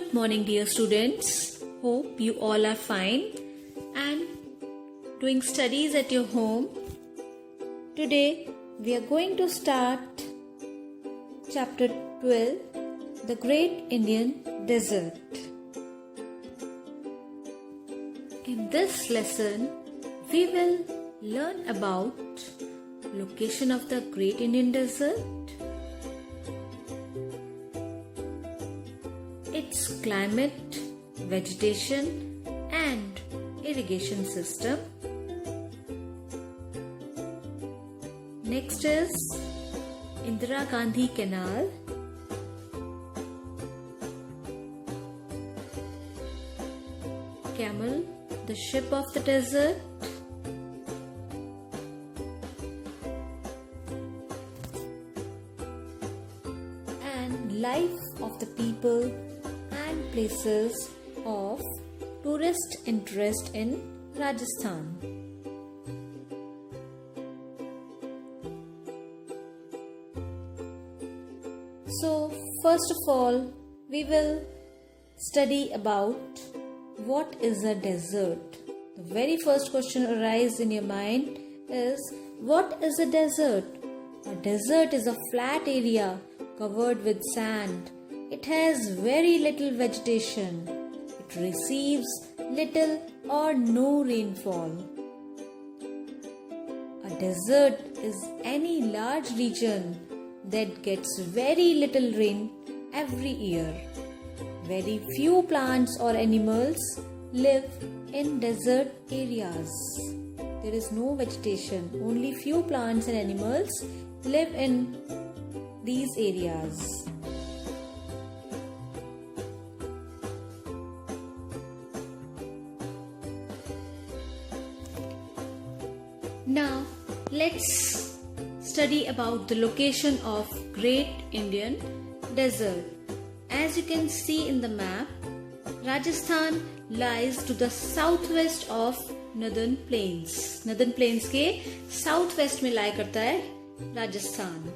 Good morning, dear students. Hope you all are fine and doing studies at your home. Today we are going to start chapter 12, The Great Indian Desert. In this lesson, we will learn about location of the Great Indian Desert, its climate, vegetation and irrigation system. Next is Indira Gandhi Canal. Camel, the ship of the desert. And life of the people and places of tourist interest in Rajasthan. So first of all, we will study about what is a desert. The very first question arises in your mind is, what is a desert? A desert is a flat area covered with sand. It has very little vegetation. It receives little or no rainfall. A desert is any large region that gets very little rain every year. Very few plants or animals live in desert areas. There is no vegetation. Only few plants and animals live in these areas. Now, let's study about the location of Great Indian Desert. As you can see in the map, Rajasthan lies to the southwest of Northern Plains. Northern Plains के southwest में lie करता है Rajasthan.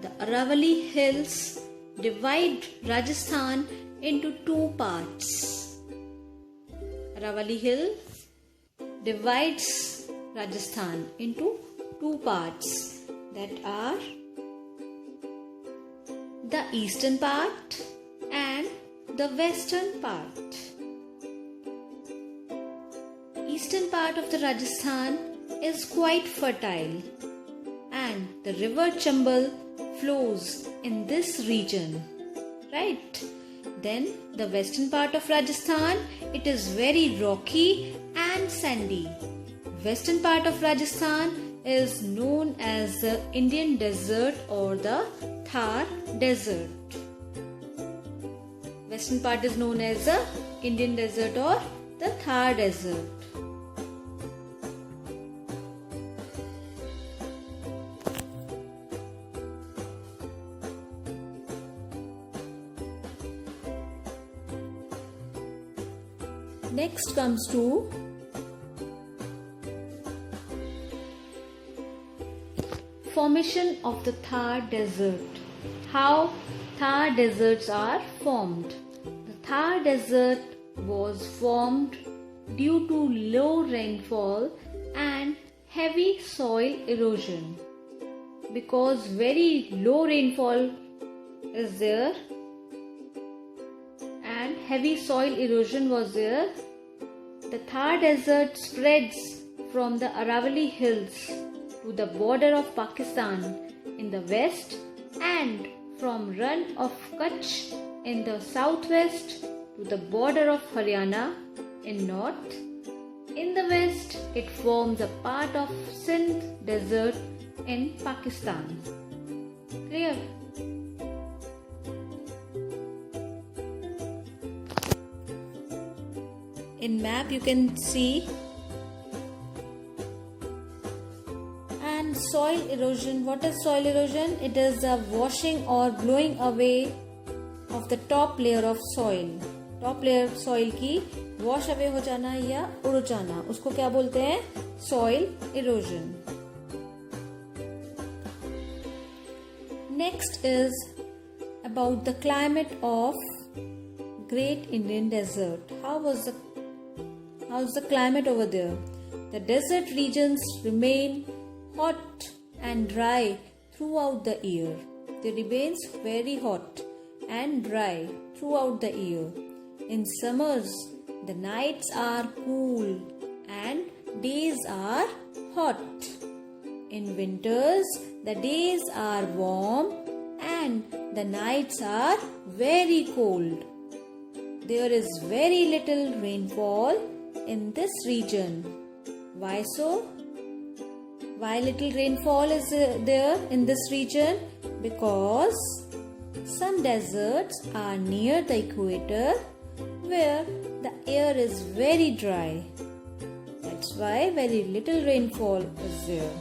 The Aravalli Hills divide Rajasthan into two parts. Aravalli Hill divides Rajasthan into two parts, that are the eastern part and the western part. Eastern part of the Rajasthan is quite fertile and the river Chambal flows in this region, right? Then the western part of Rajasthan, it is very rocky and sandy. Western part of Rajasthan is known as the Indian Desert or the Thar Desert. Western part is known as the Indian Desert or the Thar Desert. Next comes to formation of the Thar Desert. How Thar deserts are formed. The Thar Desert was formed due to low rainfall and heavy soil erosion. Because very low rainfall is there and heavy soil erosion was there, the Thar Desert spreads from the Aravalli Hills to the border of Pakistan in the west and from Rann of Kutch in the southwest to the border of Haryana in north. In the west, it forms a part of Sindh Desert in Pakistan. Clear? In map you can see. And soil erosion. What is soil erosion? It is the washing or blowing away of the top layer of soil. Top layer soil की wash away हो जाना या उड़ जाना, उसको क्या बोलते हैं? Soil erosion. Next is about the climate of Great Indian Desert. How's the climate over there? The desert regions remain hot and dry throughout the year. They remain very hot and dry throughout the year. In summers, the nights are cool and days are hot. In winters, the days are warm and the nights are very cold. There is very little rainfall in this region. Why so? Why little rainfall is there in this region? Because some deserts are near the equator where the air is very dry. That's why very little rainfall is there.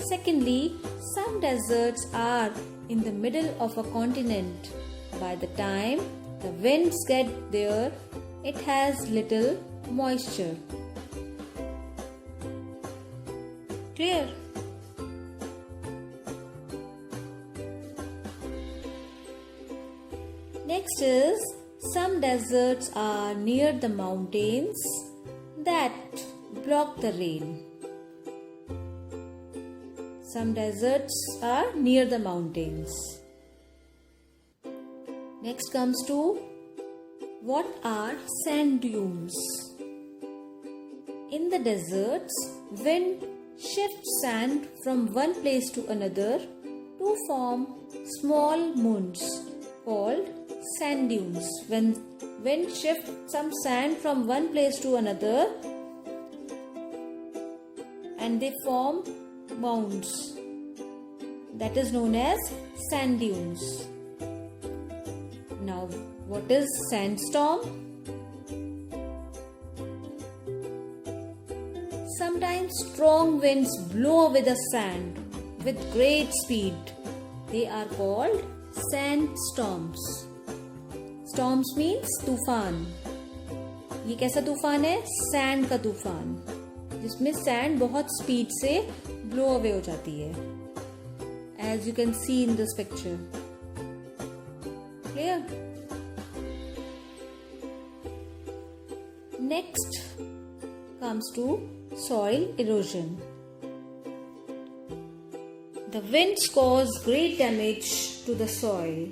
Secondly, some deserts are in the middle of a continent. By the time the winds get there, it has little moisture. Clear? Next is, some deserts are near the mountains that block the rain. Some deserts are near the mountains. Next comes to, what are sand dunes? In the deserts, wind shifts sand from one place to another to form small mounds called sand dunes. When wind shifts some sand from one place to another and they form mounds, that is known as sand dunes. Now, what is sandstorm? Sometimes strong winds blow away the sand with great speed. They are called sandstorms. Storms means तूफान. ये कैसा तूफान है? Sand का तूफान, जिसमें sand बहुत speed से ब्लो अवे हो जाती है. As you can see in this picture. Clear? Next comes to soil erosion. The winds cause great damage to the soil.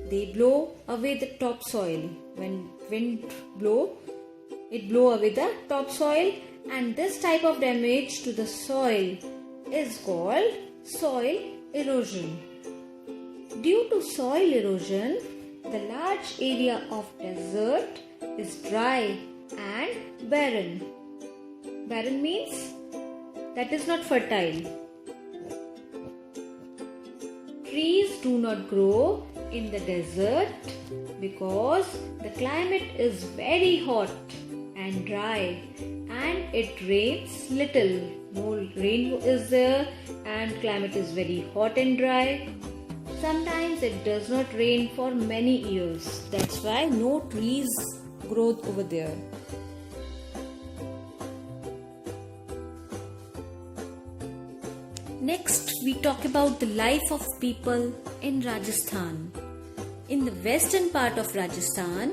They blow away the topsoil. When wind blow, it blow away the topsoil, and this type of damage to the soil is called soil erosion. Due to soil erosion, the large area of desert is dry and barren. Barren means that is not fertile. Trees do not grow in the desert because the climate is very hot and dry and it rains little. No rain is there and climate is very hot and dry. Sometimes it does not rain for many years. That's why no trees grow over there. Next, we talk about the life of people in Rajasthan. In the western part of Rajasthan,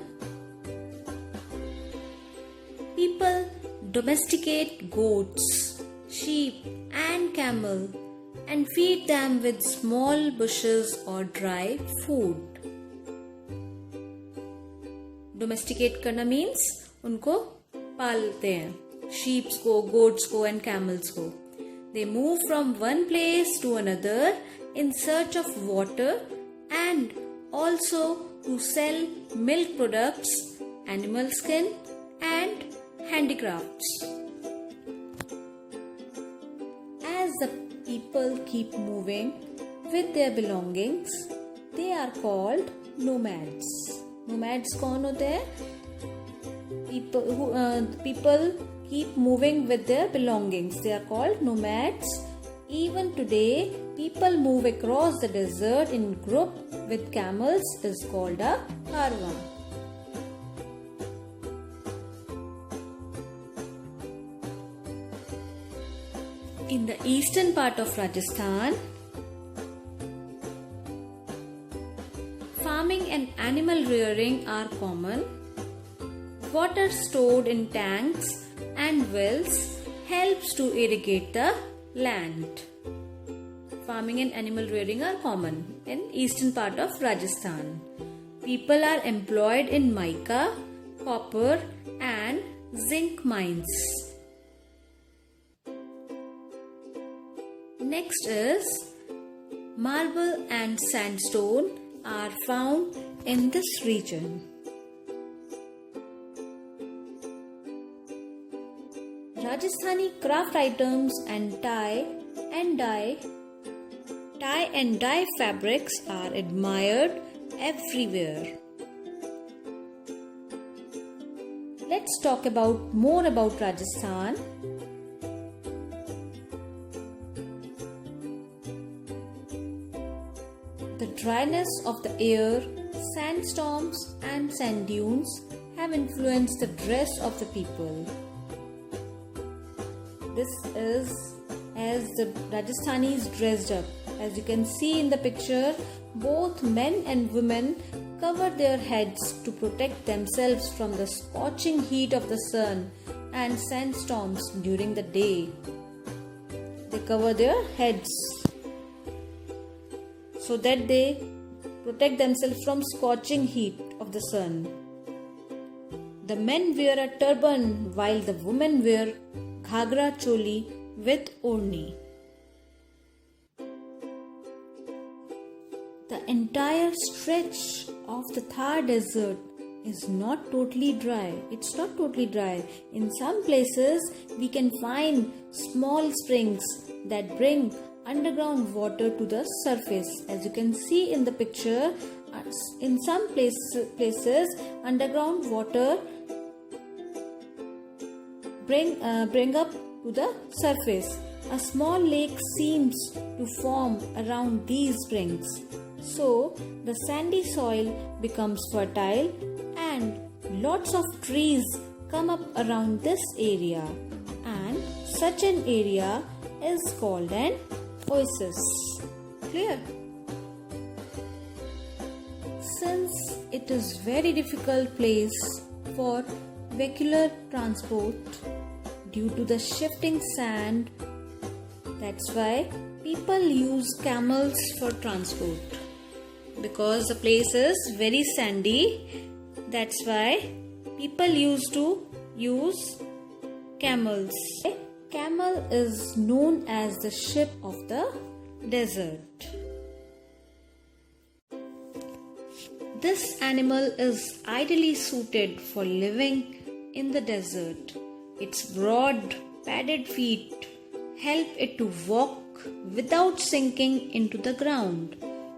people domesticate goats, sheep and camel and feed them with small bushes or dry food. Domesticate करना means उनको पालते हैं, sheeps को, goats को and camels को. They move from one place to another in search of water and also to sell milk products, animal skin and handicrafts. As the people keep moving with their belongings, they are called nomads. Nomads कौन होते हैं? People keep moving with their belongings. They are called nomads. Even today, people move across the desert in group with camels is called a caravan. In the eastern part of Rajasthan, farming and animal rearing are common. Water stored in tanks and wells helps to irrigate the land. Farming and animal rearing are common in eastern part of Rajasthan. People are employed in mica, copper and zinc mines. Next is marble and sandstone are found in this region. Rajasthani craft items and tie and dye fabrics are admired everywhere. Let's talk more about Rajasthan. The dryness of the air, sandstorms and sand dunes have influenced the dress of the people. This is as the Rajasthanis dressed up. As you can see in the picture, both men and women cover their heads to protect themselves from the scorching heat of the sun and sandstorms during the day. They cover their heads so that they protect themselves from scorching heat of the sun. The men wear a turban while the women wear ghagra choli with orni. The entire stretch of the Thar desert is not totally dry. It's not totally dry. In some places, we can find small springs that bring underground water to the surface. As you can see in the picture, in some places underground water bring up to the surface. A small lake seems to form around these springs. So the sandy soil becomes fertile and lots of trees come up around this area, and such an area is called an oasis. Clear? Since it is very difficult place for vehicular transport due to the shifting sand, that's why people use camels for transport. Because the place is very sandy, that's why people used to use camels. Camel is known as the ship of the desert. This animal is ideally suited for living in the desert. Its broad, padded feet help it to walk without sinking into the ground.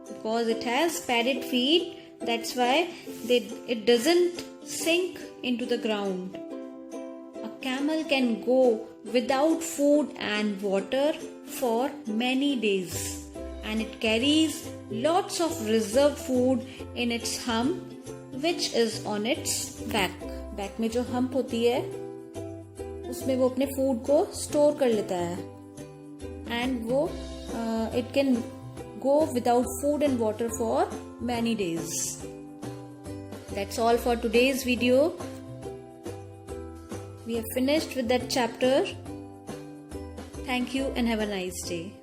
Because it has padded feet, that's why it doesn't sink into the ground. A camel can go without food and water for many days, and it carries lots of reserved food in its hump, which is on its back. Back में जो hump होती है उसमें वो अपने food को store कर लेता है, and वो it can go without food and water for many days. That's all for today's video. We have finished with that chapter. Thank you and have a nice day.